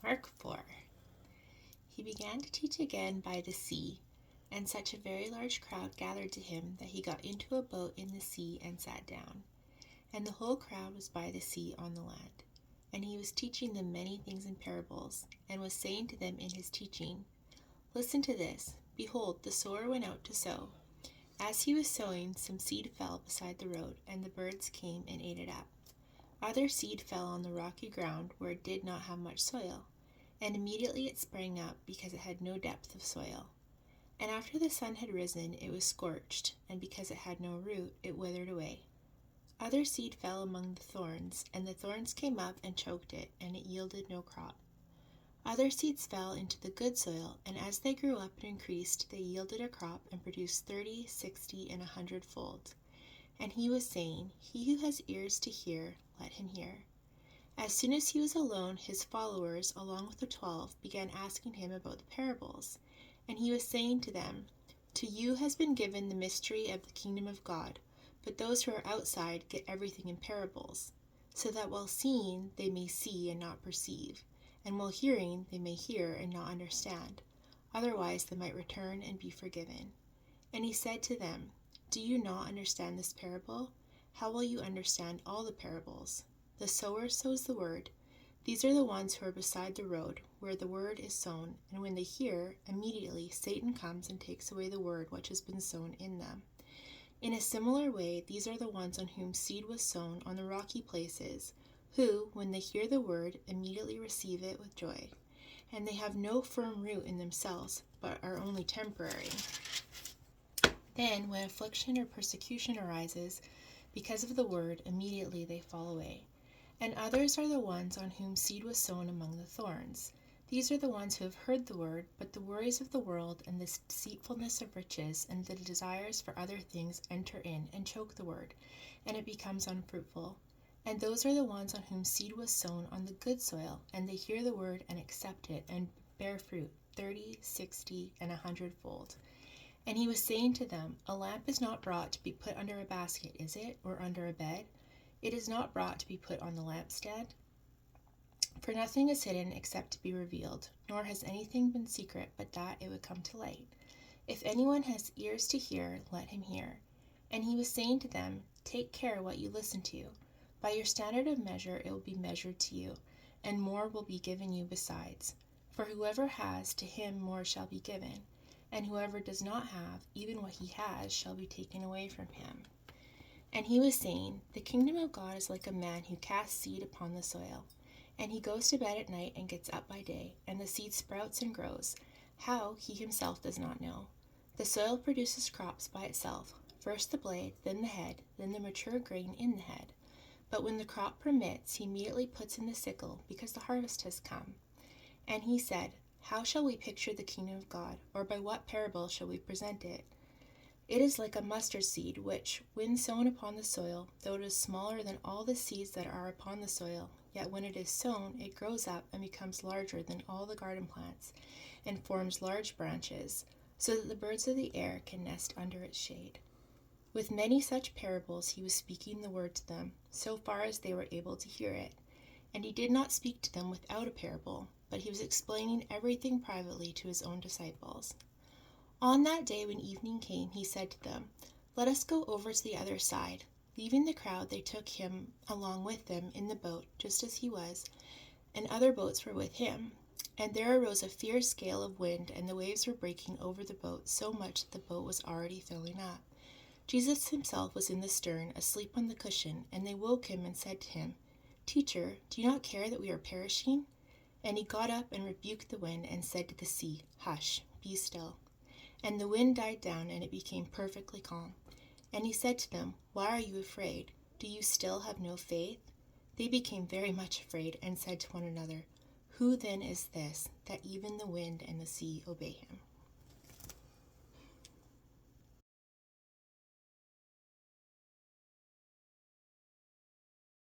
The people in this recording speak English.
Mark 4. He began to teach again by the sea, and such a very large crowd gathered to him that he got into a boat in the sea and sat down. And the whole crowd was by the sea on the land. And he was teaching them many things in parables, and was saying to them in his teaching, Listen to this. Behold, the sower went out to sow. As he was sowing, some seed fell beside the road, and the birds came and ate it up. Other seed fell on the rocky ground where it did not have much soil, and immediately it sprang up because it had no depth of soil. And after the sun had risen, it was scorched, and because it had no root, it withered away. Other seed fell among the thorns, and the thorns came up and choked it, and it yielded no crop. Other seeds fell into the good soil, and as they grew up and increased, they yielded a crop and produced 30, 60, and 100-fold. And he was saying, He who has ears to hear, let him hear. As soon as he was alone, his followers, along with the 12, began asking him about the parables. And he was saying to them, To you has been given the mystery of the kingdom of God, but those who are outside get everything in parables, so that while seeing they may see and not perceive, and while hearing they may hear and not understand. Otherwise they might return and be forgiven. And he said to them, Do you not understand this parable? How will you understand all the parables? The sower sows the word. These are the ones who are beside the road, where the word is sown, and when they hear, immediately Satan comes and takes away the word which has been sown in them. In a similar way, these are the ones on whom seed was sown on the rocky places, who, when they hear the word, immediately receive it with joy. And they have no firm root in themselves, but are only temporary. Then, when affliction or persecution arises, because of the word, immediately they fall away. And others are the ones on whom seed was sown among the thorns. These are the ones who have heard the word, but the worries of the world and the deceitfulness of riches and the desires for other things enter in and choke the word, and it becomes unfruitful. And those are the ones on whom seed was sown on the good soil, and they hear the word and accept it and bear fruit, 30, 60, and 100-fold. And he was saying to them, A lamp is not brought to be put under a basket, is it, or under a bed? It is not brought to be put on the lampstand. For nothing is hidden except to be revealed, nor has anything been secret but that it would come to light. If anyone has ears to hear, let him hear. And he was saying to them, Take care what you listen to. By your standard of measure it will be measured to you, and more will be given you besides. For whoever has, to him more shall be given, and whoever does not have, even what he has shall be taken away from him. And he was saying, The kingdom of God is like a man who casts seed upon the soil. And he goes to bed at night and gets up by day, and the seed sprouts and grows. How, he himself does not know. The soil produces crops by itself, first the blade, then the head, then the mature grain in the head. But when the crop permits, he immediately puts in the sickle, because the harvest has come. And he said, How shall we picture the kingdom of God, or by what parable shall we present it? It is like a mustard seed, which, when sown upon the soil, though it is smaller than all the seeds that are upon the soil, yet when it is sown, it grows up and becomes larger than all the garden plants, and forms large branches, so that the birds of the air can nest under its shade. With many such parables he was speaking the word to them, so far as they were able to hear it. And he did not speak to them without a parable, but he was explaining everything privately to his own disciples. On that day when evening came, he said to them, Let us go over to the other side. Leaving the crowd, they took him along with them in the boat, just as he was, and other boats were with him. And there arose a fierce gale of wind, and the waves were breaking over the boat so much that the boat was already filling up. Jesus himself was in the stern, asleep on the cushion, and they woke him and said to him, Teacher, do you not care that we are perishing? And he got up and rebuked the wind and said to the sea, Hush, be still. And the wind died down, and it became perfectly calm. And he said to them, Why are you afraid? Do you still have no faith? They became very much afraid, and said to one another, Who then is this, that even the wind and the sea obey him?